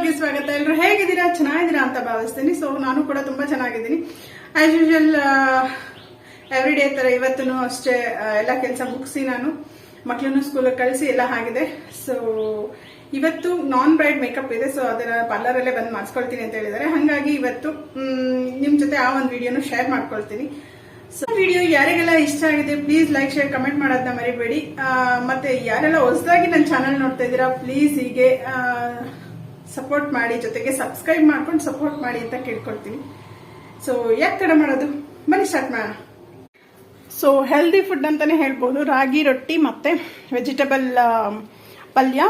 ಬ್ಲಾಗ್ಗೆ ಸ್ವಾಗತ. ಎಲ್ಲರೂ ಹೇಗಿದ್ದೀರಾ? ಚೆನ್ನಾಗಿದ್ದೀರಾ ಅಂತ ಭಾವಿಸ್ತೀನಿ. ಸೊ ನಾನು ಕೂಡ ತುಂಬಾ ಚೆನ್ನಾಗಿದ್ದೀನಿ. ಆಸ್ ಯೂಶುವಲ್ ಎವ್ರಿ ಡೇ ತರ ಇವತ್ತೂ ಅಷ್ಟೇ ಎಲ್ಲ ಕೆಲಸ ಮುಗಿಸಿ ನಾನು ಮಕ್ಕಳನ್ನು ಸ್ಕೂಲಿಗೆ ಕಳಿಸಿ ಎಲ್ಲ ಆಗಿದೆ. ಸೊ ಇವತ್ತು ನಾನ್ ಬ್ರೈಡ್ ಮೇಕಪ್ ಇದೆ. ಸೊ ಅದನ್ನ ಪಾರ್ಲರ್ ಅಲ್ಲೇ ಬಂದು ಮಾಡಿಸ್ಕೊಳ್ತೀನಿ ಅಂತ ಹೇಳಿದ್ದಾರೆ. ಹಾಗಾಗಿ ಇವತ್ತು ನಿಮ್ ಜೊತೆ ಆ ಒಂದು ವಿಡಿಯೋನು ಶೇರ್ ಮಾಡ್ಕೊಳ್ತೀನಿ. ಸೊ ವಿಡಿಯೋ ಯಾರಿಗೆಲ್ಲ ಇಷ್ಟ ಆಗಿದೆ ಪ್ಲೀಸ್ ಲೈಕ್ ಶೇರ್ ಕಮೆಂಟ್ ಮಾಡೋದನ್ನ ಮರಿಬೇಡಿ. ಮತ್ತೆ ಯಾರೆಲ್ಲ ಹೊಸದಾಗಿ ನನ್ನ ಚಾನಲ್ ನೋಡ್ತಾ ಇದ್ದೀರಾ ಪ್ಲೀಸ್ ಹೀಗೆ ಸಪೋರ್ಟ್ ಮಾಡಿ, ಜೊತೆಗೆ ಸಬ್ಸ್ಕ್ರೈಬ್ ಮಾಡ್ಕೊಂಡು ಸಪೋರ್ಟ್ ಮಾಡಿ ಅಂತ ಕೇಳ್ಕೊಳ್ತೀನಿ. ಸೊ ಯಾಕೆ ತಡ ಮಾಡೋದು, ಬನ್ನಿ ಸ್ಟಾರ್ಟ್ ಮಾಡೋಣ. ಸೊ ಹೆಲ್ದಿ ಫುಡ್ ಅಂತಾನೆ ಹೇಳ್ಬೋದು. ರಾಗಿ ರೊಟ್ಟಿ ಮತ್ತೆ ವೆಜಿಟೇಬಲ್ ಪಲ್ಯ,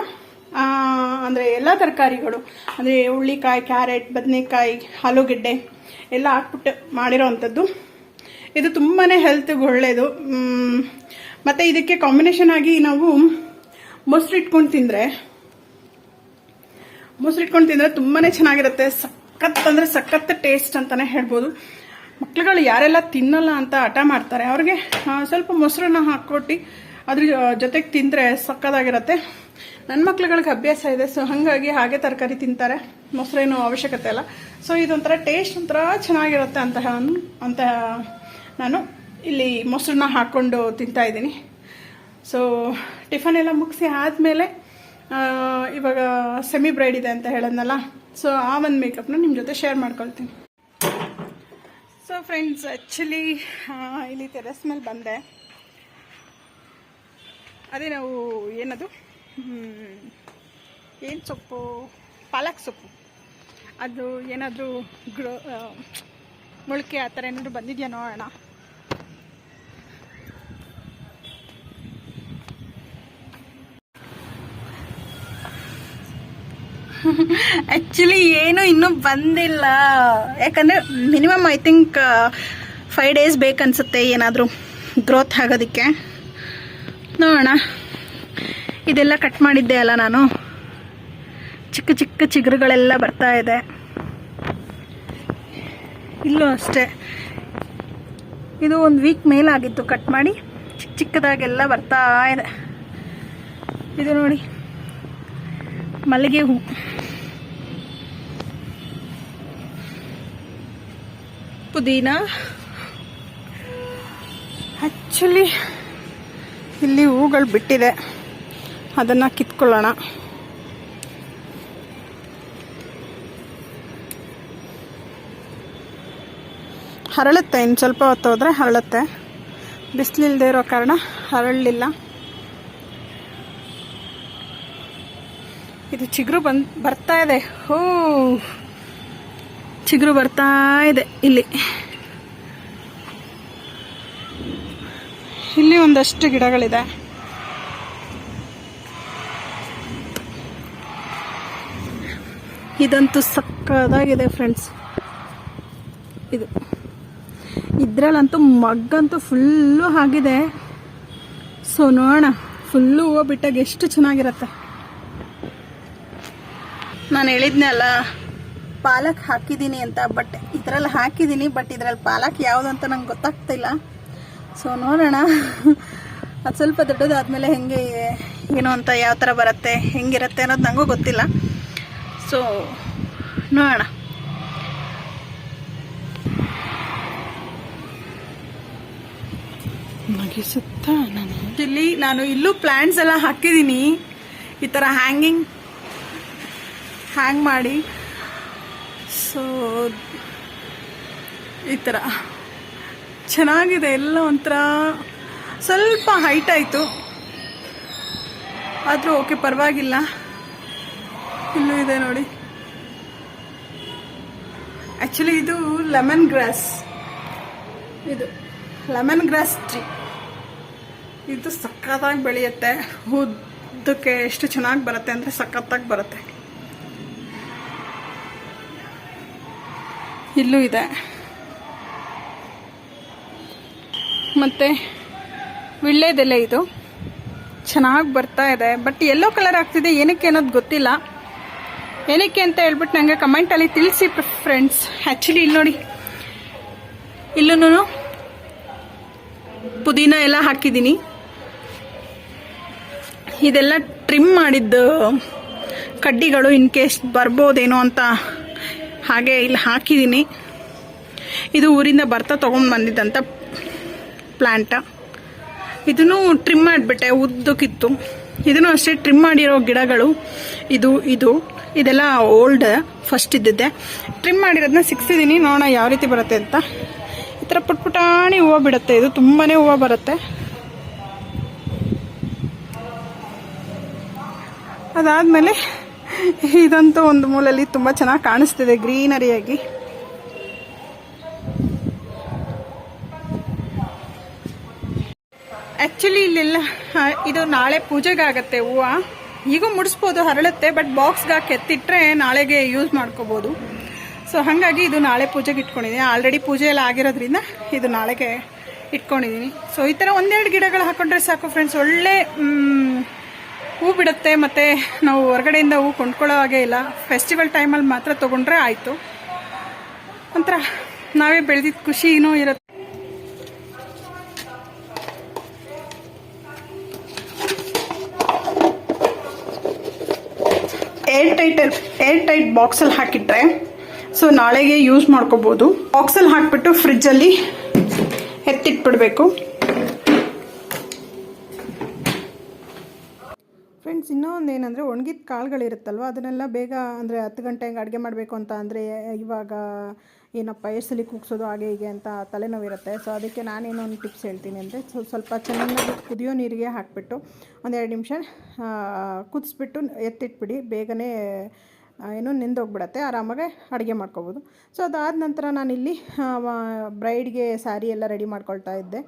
ಅಂದ್ರೆ ಎಲ್ಲ ತರಕಾರಿಗಳು ಅಂದ್ರೆ ಹುಳ್ಳಿಕಾಯಿ, ಕ್ಯಾರೆಟ್, ಬದನೆಕಾಯಿ, ಆಲೂಗೆಡ್ಡೆ ಎಲ್ಲ ಹಾಕ್ಬಿಟ್ಟು ಮಾಡಿರೋ ಅಂಥದ್ದು. ಇದು ತುಂಬಾನೇ ಹೆಲ್ತ್ಗೆ ಒಳ್ಳೇದು. ಮತ್ತೆ ಇದಕ್ಕೆ ಕಾಂಬಿನೇಷನ್ ಆಗಿ ನಾವು ಮೊಸರು ಇಟ್ಕೊಂಡು ತಿಂದ್ರೆ ತುಂಬಾನೇ ಚೆನ್ನಾಗಿರುತ್ತೆ. ಸಖತ್ ಅಂದ್ರೆ ಸಖತ್ ಟೇಸ್ಟ್ ಅಂತಾನೆ ಹೇಳ್ಬೋದು. ಮಕ್ಳುಗಳು ಯಾರೆಲ್ಲ ತಿನ್ನಲ್ಲ ಅಂತ ಹಠ ಮಾಡ್ತಾರೆ ಅವ್ರಿಗೆ ಸ್ವಲ್ಪ ಮೊಸರನ್ನ ಹಾಕೊಟ್ಟು ಅದ್ರ ಜೊತೆಗೆ ತಿಂದ್ರೆ ಸಕ್ಕದಾಗಿರುತ್ತೆ. ನನ್ನ ಮಕ್ಳುಗಳಿಗೆ ಅಭ್ಯಾಸ ಇದೆ. ಸೊ ಹಾಗಾಗಿ ಹಾಗೆ ತರಕಾರಿ ತಿಂತಾರೆ, ಮೊಸರೇನು ಅವಶ್ಯಕತೆ ಇಲ್ಲ. ಸೊ ಇದೊಂಥರ ಟೇಸ್ಟ್ ಒಂಥರ ಚೆನ್ನಾಗಿರುತ್ತೆ ಅಂತ ನಾನು ಇಲ್ಲಿ ಮೊಸರನ್ನ ಹಾಕೊಂಡು ತಿಂತಾ ಇದ್ದೀನಿ. ಸೊ ಟಿಫನ್ ಎಲ್ಲ ಮುಗಿಸಿ ಆದಮೇಲೆ ಇವಾಗ ಸೆಮಿ ಬ್ರೈಡ್ ಇದೆ ಅಂತ ಹೇಳದ್ನಲ್ಲ, ಸೊ ಆ ಒಂದು ಮೇಕಪ್ನ ನಿಮ್ಮ ಜೊತೆ ಶೇರ್ ಮಾಡ್ಕೊಳ್ತೀನಿ. ಸೊ ಫ್ರೆಂಡ್ಸ್, ಆ್ಯಕ್ಚುಲಿ ಇಲ್ಲಿ ಟೆರೆಸ್ ಮೇಲೆ ಬಂದೆ. ಅದೇ ನಾವು ಏನದು ಏನು ಸೊಪ್ಪು, ಪಾಲಕ್ ಸೊಪ್ಪು, ಅದು ಏನಾದರೂ ಮೊಳಕೆ ಆ ಥರ ಏನಾದರೂ ಬಂದಿದೆಯಾ ನೋಡೋಣ. ಆ್ಯಕ್ಚುಲಿ ಏನು ಇನ್ನೂ ಬಂದಿಲ್ಲ, ಯಾಕಂದರೆ ಮಿನಿಮಮ್ ಐ ಥಿಂಕ್ 5 days ಬೇಕನ್ಸುತ್ತೆ ಏನಾದರೂ ಗ್ರೋತ್ ಆಗೋದಕ್ಕೆ. ನೋಡೋಣ. ಇದೆಲ್ಲ ಕಟ್ ಮಾಡಿದ್ದೆ ಅಲ್ಲ ನಾನು, ಚಿಕ್ಕ ಚಿಕ್ಕ ಚಿಗುರುಗಳೆಲ್ಲ ಬರ್ತಾ ಇದೆ. ಇಲ್ಲೂ ಅಷ್ಟೇ, ಇದು 1 week ಮೇಲಾಗಿತ್ತು ಕಟ್ ಮಾಡಿ, ಚಿಕ್ಕ ಚಿಕ್ಕದಾಗೆಲ್ಲ ಬರ್ತಾ ಇದೆ. ಇದು ನೋಡಿ ಮಲ್ಲಿಗೆ ಹೂ. ಪುದೀನ. ಆ್ಯಕ್ಚುಲಿ ಇಲ್ಲಿ ಹೂಗಳು ಬಿಟ್ಟಿದೆ, ಅದನ್ನು ಕಿತ್ಕೊಳ್ಳೋಣ. ಹರಳುತ್ತೆ, ಇನ್ನು ಸ್ವಲ್ಪ ಹೊತ್ತು ಹೋದರೆ ಹರಳುತ್ತೆ. ಬಿಸಿಲಿಲ್ಲದೆ ಇರೋ ಕಾರಣ ಹರಳಲಿಲ್ಲ. ಇದು ಚಿಗುರು ಬರ್ತಾ ಇದೆ. ಹೋ, ಚಿಗುರು ಬರ್ತಾ ಇದೆ. ಇಲ್ಲಿ ಒಂದಷ್ಟು ಗಿಡಗಳಿದೆ. ಇದಂತೂ ಸಕ್ಕದಾಗಿದೆ ಫ್ರೆಂಡ್ಸ್. ಇದ್ರಲ್ಲಂತೂ ಮಗ್ಗಂತೂ ಫುಲ್ಲು ಆಗಿದೆ. ಸೊ ನೋಡೋಣ, ಫುಲ್ಲು ಹೂವು ಬಿಟ್ಟಾಗ ಎಷ್ಟು ಚೆನ್ನಾಗಿರುತ್ತೆ. ನಾನು ಹೇಳಿದ್ನೆ ಅಲ್ಲ ಪಾಲಕ್ ಹಾಕಿದ್ದೀನಿ ಅಂತ, ಬಟ್ ಇದರಲ್ಲಿ ಹಾಕಿದ್ದೀನಿ, ಬಟ್ ಇದರಲ್ಲಿ ಪಾಲಕ್ ಯಾವುದು ಅಂತ ನಂಗೆ ಗೊತ್ತಾಗ್ತಿಲ್ಲ. ಸೊ ನೋಡೋಣ, ಅದು ಸ್ವಲ್ಪ ದೊಡ್ಡದಾದ್ಮೇಲೆ ಹೆಂಗೆ ಏನು ಅಂತ, ಯಾವ ಥರ ಬರುತ್ತೆ, ಹೆಂಗಿರುತ್ತೆ ಅನ್ನೋದು ನನಗೂ ಗೊತ್ತಿಲ್ಲ. ಸೊ ನೋಡೋಣ. ಸುತ್ತ ನಾನು ಇಲ್ಲೂ ಪ್ಲಾಂಟ್ಸ್ ಎಲ್ಲ ಹಾಕಿದ್ದೀನಿ. ಈ ಥರ ಹ್ಯಾಂಗ್ ಮಾಡಿ, ಸೊ ಈ ಥರ ಚೆನ್ನಾಗಿದೆ. ಎಲ್ಲ ಒಂಥರ ಸ್ವಲ್ಪ ಹೈಟ್ ಆಯಿತು, ಆದರೂ ಓಕೆ, ಪರವಾಗಿಲ್ಲ. ಇಲ್ಲೂ ಇದೆ ನೋಡಿ. ಆ್ಯಕ್ಚುಲಿ ಇದು ಲೆಮನ್ ಗ್ರಾಸ್ ಟ್ರೀ. ಇದು ಸಖತ್ತಾಗಿ ಬೆಳೆಯುತ್ತೆ. ಉದ್ದಕ್ಕೆ ಎಷ್ಟು ಚೆನ್ನಾಗಿ ಬರುತ್ತೆ ಅಂದರೆ ಸಖತ್ತಾಗಿ ಬರುತ್ತೆ. ಇಲ್ಲೂ ಇದೆ. ಮತ್ತು ವಿಳ್ಳೆದೆಲೆ ಇದು ಚೆನ್ನಾಗಿ ಬರ್ತಾ ಇದೆ. ಬಟ್ ಯೆಲ್ಲೋ ಕಲರ್ ಆಗ್ತಿದೆ, ಏನಕ್ಕೆ ಅನ್ನೋದು ಗೊತ್ತಿಲ್ಲ. ಏನಕ್ಕೆ ಅಂತ ಹೇಳ್ಬಿಟ್ಟು ನನಗೆ ಕಮೆಂಟಲ್ಲಿ ತಿಳಿಸಿ ಫ್ರೆಂಡ್ಸ್. ಆ್ಯಕ್ಚುಲಿ ಇಲ್ಲಿ ನೋಡಿ, ಇಲ್ಲೂ ಪುದೀನ ಎಲ್ಲ ಹಾಕಿದ್ದೀನಿ. ಇದೆಲ್ಲ ಟ್ರಿಮ್ ಮಾಡಿದ್ದು ಕಡ್ಡಿಗಳು ಇನ್ ಕೇಸ್ ಬರ್ಬೋದೇನೋ ಅಂತ ಹಾಗೆ ಇಲ್ಲಿ ಹಾಕಿದ್ದೀನಿ. ಇದು ಊರಿಂದ ಬರ್ತಾ ತೊಗೊಂಡು ಬಂದಿದ್ದಂಥ ಪ್ಲ್ಯಾಂಟ. ಇದನ್ನು ಟ್ರಿಮ್ ಮಾಡಿಬಿಟ್ಟೆ, ಉದ್ದಕ್ಕಿತ್ತು. ಇದನ್ನು ಅಷ್ಟೇ ಟ್ರಿಮ್ ಮಾಡಿರೋ ಗಿಡಗಳು. ಇದೆಲ್ಲ ಓಲ್ಡ್, ಫಸ್ಟ್ ಇದ್ದಿದ್ದೆ. ಟ್ರಿಮ್ ಮಾಡಿರೋದನ್ನ ಸಿಕ್ಸಿದ್ದೀನಿ, ನೋಡೋಣ ಯಾವ ರೀತಿ ಬರುತ್ತೆ ಅಂತ. ಈ ಥರ ಪುಟ್ಪುಟಾಣಿ ಹೂವು ಬಿಡುತ್ತೆ. ಇದು ತುಂಬಾ ಹೂವು ಬರುತ್ತೆ. ಅದಾದಮೇಲೆ ಇದಂತೂ ಒಂದು ಮೂಲೆಯಲ್ಲಿ ತುಂಬ ಚೆನ್ನಾಗಿ ಕಾಣಿಸ್ತಿದೆ ಗ್ರೀನರಿಯಾಗಿ. ಆ್ಯಕ್ಚುಲಿ ಇಲ್ಲೆಲ್ಲ ಇದು ನಾಳೆ ಪೂಜೆಗಾಗತ್ತೆ ಹೂವು. ಈಗೂ ಮುಡಿಸ್ಬೋದು, ಹರಳುತ್ತೆ. ಬಟ್ ಬಾಕ್ಸ್ಗೆ ಹಾಕಿ ಎತ್ತಿಟ್ರೆ ನಾಳೆಗೆ ಯೂಸ್ ಮಾಡ್ಕೋಬೋದು. ಸೊ ಹಾಗಾಗಿ ಇದು ನಾಳೆ ಪೂಜೆಗೆ ಇಟ್ಕೊಂಡಿದ್ದೀನಿ. ಆಲ್ರೆಡಿ ಪೂಜೆ ಎಲ್ಲ ಆಗಿರೋದ್ರಿಂದ ಇದು ನಾಳೆಗೆ ಇಟ್ಕೊಂಡಿದ್ದೀನಿ. ಸೊ ಈ ಥರ ಒಂದೆರಡು ಗಿಡಗಳು ಹಾಕೊಂಡ್ರೆ ಸಾಕು ಫ್ರೆಂಡ್ಸ್, ಒಳ್ಳೆ ಹೂ ಬಿಡುತ್ತೆ. ಮತ್ತು ನಾವು ಹೊರಗಡೆಯಿಂದ ಹೂ ಕೊಂಡ್ಕೊಳ್ಳೋ ಹಾಗೆ ಇಲ್ಲ. ಫೆಸ್ಟಿವಲ್ ಟೈಮಲ್ಲಿ ಮಾತ್ರ ತೊಗೊಂಡ್ರೆ ಆಯಿತು. ಒಂಥರ ನಾವೇ ಬೆಳೆದಿದ್ದ ಖುಷಿನೂ ಇರುತ್ತೆ. ಏರ್ ಟೈಟ್ ಬಾಕ್ಸಲ್ಲಿ ಹಾಕಿಟ್ರೆ ಸೊ ನಾಳೆಗೆ ಯೂಸ್ ಮಾಡ್ಕೋಬೋದು. ಬಾಕ್ಸಲ್ಲಿ ಹಾಕಿಬಿಟ್ಟು ಫ್ರಿಜ್ಜಲ್ಲಿ ಎತ್ತಿಟ್ಬಿಡ್ಬೇಕು. ಫ್ರೆಂಡ್ಸ್, ಇನ್ನೊಂದು ಏನಂದರೆ ಒಣಗಿದ ಕಾಳುಗಳಿರುತ್ತಲ್ವ, ಅದನ್ನೆಲ್ಲ ಬೇಗ ಅಂದರೆ 10 ಗಂಟೆ ಹಂಗೆ ಅಡುಗೆ ಮಾಡಬೇಕು ಅಂತ ಅಂದರೆ ಇವಾಗ ಏನಪ್ಪ ಎಷ್ಟಲ್ಲಿ ಕೂಗ್ಸೋದು ಹಾಗೆ ಹೀಗೆ ಅಂತ ತಲೆನೋವಿರುತ್ತೆ. ಸೊ ಅದಕ್ಕೆ ನಾನೇನೊಂದು ಟಿಪ್ಸ್ ಹೇಳ್ತೀನಿ ಅಂದರೆ, ಸ್ವಲ್ಪ ಚೆನ್ನಾಗಿ ಕುದಿಯೋ ನೀರಿಗೆ ಹಾಕಿಬಿಟ್ಟು ಒಂದು 2 ನಿಮಿಷ ಕುದಿಸ್ಬಿಟ್ಟು ಎತ್ತಿಟ್ಬಿಡಿ. ಬೇಗನೆ ನೆಂದೋಗ್ಬಿಡತ್ತೆ, ಆರಾಮಾಗಿ ಅಡುಗೆ ಮಾಡ್ಕೋಬೋದು. ಸೊ ಅದಾದ ನಂತರ ನಾನಿಲ್ಲಿ ಬ್ರೈಡ್ಗೆ ಸ್ಯಾರಿ ಎಲ್ಲ ರೆಡಿ ಮಾಡ್ಕೊಳ್ತಾ ಇದ್ದೆ.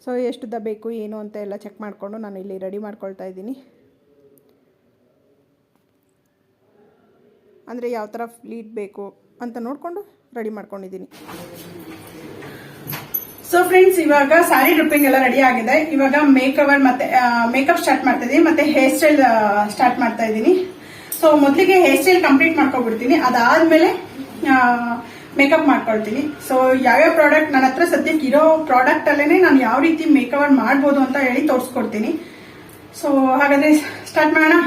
ಸೊ ಎಷ್ಟು ಬೇಕು ಏನು ಅಂತ ಎಲ್ಲ ಚೆಕ್ ಮಾಡಿಕೊಂಡು ನಾನು ಇಲ್ಲಿ ರೆಡಿ ಮಾಡ್ಕೊಳ್ತಾ ಇದ್ದೀನಿ. ಅಂದರೆ ಯಾವ ಥರ ಫ್ಲೀಟ್ ಬೇಕು ಅಂತ ನೋಡಿಕೊಂಡು ರೆಡಿ ಮಾಡ್ಕೊಂಡಿದ್ದೀನಿ. ಸೊ ಫ್ರೆಂಡ್ಸ್, ಇವಾಗ ಸ್ಯಾರಿ ಡ್ರಿಪ್ಪಿಂಗ್ ಎಲ್ಲ ರೆಡಿ ಆಗಿದೆ. ಇವಾಗ ಮೇಕಪ್ ಸ್ಟಾರ್ಟ್ ಮಾಡ್ತಾ ಇದ್ದೀನಿ, ಮತ್ತೆ ಹೇರ್ ಸ್ಟೈಲ್ ಸ್ಟಾರ್ಟ್ ಮಾಡ್ತಾ ಇದ್ದೀನಿ. ಸೊ ಮೊದಲಿಗೆ ಹೇರ್ ಸ್ಟೈಲ್ ಕಂಪ್ಲೀಟ್ ಮಾಡ್ಕೊಬಿಡ್ತೀನಿ. ಅದಾದ್ಮೇಲೆ ಮೇಕಪ್ ಮಾಡ್ಕೊಳ್ತೀನಿ. ಸೊ ಯಾವ್ಯಾವ ಪ್ರಾಡಕ್ಟ್ ನನ್ನ ಹತ್ರ ಸದ್ಯಕ್ಕೆ ಇರೋ ಪ್ರಾಡಕ್ಟ್ ಅಲ್ಲೇನೆ ನಾನು ಯಾವ ರೀತಿ ಮೇಕಪ್ ಮಾಡ್ಬೋದು ಅಂತ ಹೇಳಿ ತೋರಿಸ್ಕೊಡ್ತೀನಿ. ಸೊ ಹಾಗಾದ್ರೆ ಸ್ಟಾರ್ಟ್ ಮಾಡೋಣ.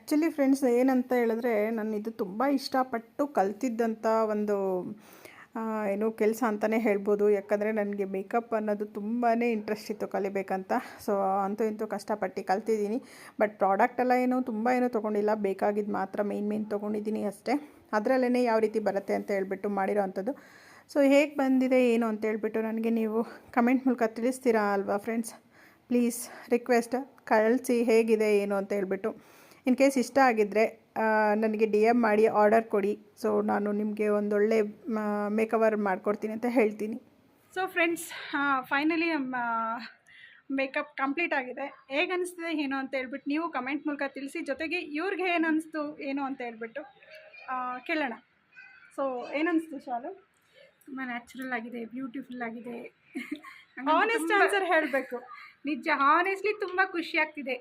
ಆ್ಯಕ್ಚುಲಿ ಫ್ರೆಂಡ್ಸ್ ಏನಂತ ಹೇಳಿದ್ರೆ ನಾನು ಇದು ತುಂಬ ಇಷ್ಟಪಟ್ಟು ಕಲ್ತಿದ್ದಂಥ ಒಂದು ಏನು ಕೆಲಸ ಅಂತಲೇ ಹೇಳ್ಬೋದು. ಯಾಕಂದರೆ ನನಗೆ ಮೇಕಪ್ ಅನ್ನೋದು ತುಂಬಾ ಇಂಟ್ರೆಸ್ಟ್ ಇತ್ತು ಕಲಿಬೇಕಂತ. ಸೊ ಅಂತೂ ಇಂತೂ ಕಷ್ಟಪಟ್ಟು ಕಲ್ತಿದ್ದೀನಿ. ಬಟ್ ಪ್ರಾಡಕ್ಟೆಲ್ಲ ತುಂಬ ಏನೂ ತೊಗೊಂಡಿಲ್ಲ, ಬೇಕಾಗಿದ್ದು ಮಾತ್ರ ಮೇನ್ ತೊಗೊಂಡಿದ್ದೀನಿ ಅಷ್ಟೇ. ಅದರಲ್ಲೇ ಯಾವ ರೀತಿ ಬರುತ್ತೆ ಅಂತ ಹೇಳ್ಬಿಟ್ಟು ಮಾಡಿರೋ ಅಂಥದ್ದು. ಸೊ ಹೇಗೆ ಬಂದಿದೆ ಏನು ಅಂತ ಹೇಳ್ಬಿಟ್ಟು ನನಗೆ ನೀವು ಕಮೆಂಟ್ ಮೂಲಕ ತಿಳಿಸ್ತೀರಾ ಅಲ್ವಾ ಫ್ರೆಂಡ್ಸ್? ಪ್ಲೀಸ್ ರಿಕ್ವೆಸ್ಟ್, ಕಳಿಸಿ ಹೇಗಿದೆ ಏನು ಅಂತ ಹೇಳ್ಬಿಟ್ಟು. ಇನ್ ಕೇಸ್ ಇಷ್ಟ ಆಗಿದ್ದರೆ ನನಗೆ DM ಮಾಡಿ ಆರ್ಡರ್ ಕೊಡಿ. ಸೊ ನಾನು ನಿಮಗೆ ಒಂದೊಳ್ಳೆ ಮೇಕವರ್ ಮಾಡಿಕೊಡ್ತೀನಿ ಅಂತ ಹೇಳ್ತೀನಿ. ಸೊ ಫ್ರೆಂಡ್ಸ್, ಫೈನಲಿ ನಮ್ಮ ಮೇಕಪ್ ಕಂಪ್ಲೀಟ್ ಆಗಿದೆ. ಹೇಗೆ ಅನಿಸ್ತಿದೆ ಏನು ಅಂತ ಹೇಳ್ಬಿಟ್ಟು ನೀವು ಕಮೆಂಟ್ ಮೂಲಕ ತಿಳಿಸಿ. ಜೊತೆಗೆ ಇವ್ರಿಗೆ ಏನು ಅನಿಸ್ತು ಏನು ಅಂತ ಹೇಳ್ಬಿಟ್ಟು ಕೇಳೋಣ. ಸೊ ಏನನ್ನಿಸ್ತು ಶಾಲು? ತುಂಬ ನ್ಯಾಚುರಲ್ ಆಗಿದೆ, ಬ್ಯೂಟಿಫುಲ್ ಆಗಿದೆ. ಆನೆಸ್ಟ್ ಆನ್ಸರ್ ಹೇಳಬೇಕು. ನಿಜ, ಹಾನೆಸ್ಟ್ಲಿ ತುಂಬ ಖುಷಿ ಆಗ್ತಿದೆ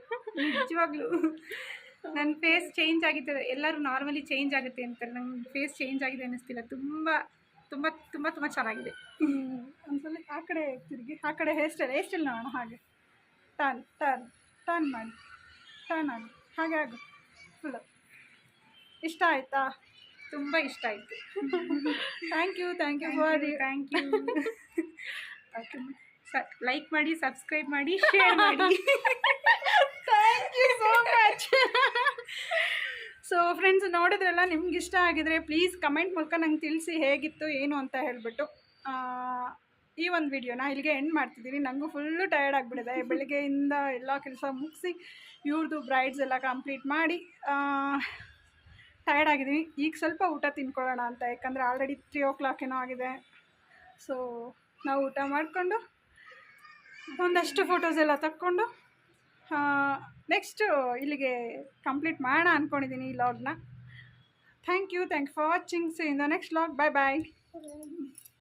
ನಿಜವಾಗ್ಲೂ. ನನ್ನ ಫೇಸ್ ಚೇಂಜ್ ಆಗಿದೆ. ಎಲ್ಲರೂ ನಾರ್ಮಲಿ ಚೇಂಜ್ ಆಗುತ್ತೆ ಅಂತಾರೆ, ನನ್ನ ಫೇಸ್ ಚೇಂಜ್ ಆಗಿದೆ ಅನ್ನಿಸ್ತಿಲ್ಲ. ತುಂಬ ತುಂಬ ತುಂಬ ತುಂಬ ಚೆನ್ನಾಗಿದೆ. ಒಂದ್ಸಲ ಆ ಕಡೆ ತಿರುಗಿ, ಆ ಕಡೆ ಹೇರ್ ಸ್ಟೈಲ್ ನೋಡೋಣ. ಹಾಗೆ ಟರ್ನ್ ಮಾಡಿ, ಟರ್ನ್ ಆಗಿ, ಹಾಗೆ ಆಗು ಫುಲ್ಲು. ಇಷ್ಟ ಆಯಿತಾ? ತುಂಬ ಇಷ್ಟ ಆಯಿತು. Thank you thank you. Like ಮಾಡಿ, ಸಬ್ಸ್ಕ್ರೈಬ್ ಮಾಡಿ, ಶೇರ್ ಮಾಡಿ. Thank you so much. So friends, ನೋಡಿದ್ರಲ್ಲ, ನಿಮ್ಗೆ ಇಷ್ಟ ಆಗಿದ್ರೆ ಪ್ಲೀಸ್ ಕಮೆಂಟ್ ಮೂಲಕ ನಂಗೆ ತಿಳಿಸಿ ಹೇಗಿತ್ತು ಏನು ಅಂತ ಹೇಳಿಬಿಟ್ಟು. ಈ ಒಂದು ವಿಡಿಯೋನ ಇಲ್ಲಿಗೆ ಎಂಡ್ ಮಾಡ್ತಿದ್ದೀನಿ. ನನಗೂ ಫುಲ್ಲು ಟಯರ್ಡ್ ಆಗಿಬಿಟ್ಟಿದೆ. ಬೆಳಿಗ್ಗೆಯಿಂದ ಎಲ್ಲ ಕೆಲಸ ಮುಗಿಸಿ ಇವ್ರದ್ದು ಬ್ರೈಡ್ಸ್ ಎಲ್ಲ ಕಂಪ್ಲೀಟ್ ಮಾಡಿ ಟಯರ್ಡ್ ಆಗಿದ್ದೀನಿ. ಈಗ ಸ್ವಲ್ಪ ಊಟ ತಿನ್ಕೊಳ್ಳೋಣ ಅಂತ, ಯಾಕಂದರೆ ಆಲ್ರೆಡಿ 3 o'clock ಏನೋ ಆಗಿದೆ. ಸೊ ನಾವು ಊಟ ಮಾಡಿಕೊಂಡು ಒಂದಷ್ಟು ಫೋಟೋಸ್ ಎಲ್ಲ ತಕ್ಕೊಂಡು ನೆಕ್ಸ್ಟು ಇಲ್ಲಿಗೆ ಕಂಪ್ಲೀಟ್ ಮಾಡೋಣ ಅಂದ್ಕೊಂಡಿದ್ದೀನಿ ಈ ಲಾಗ್ನ. Thank you for watching. See in the next log. Bye.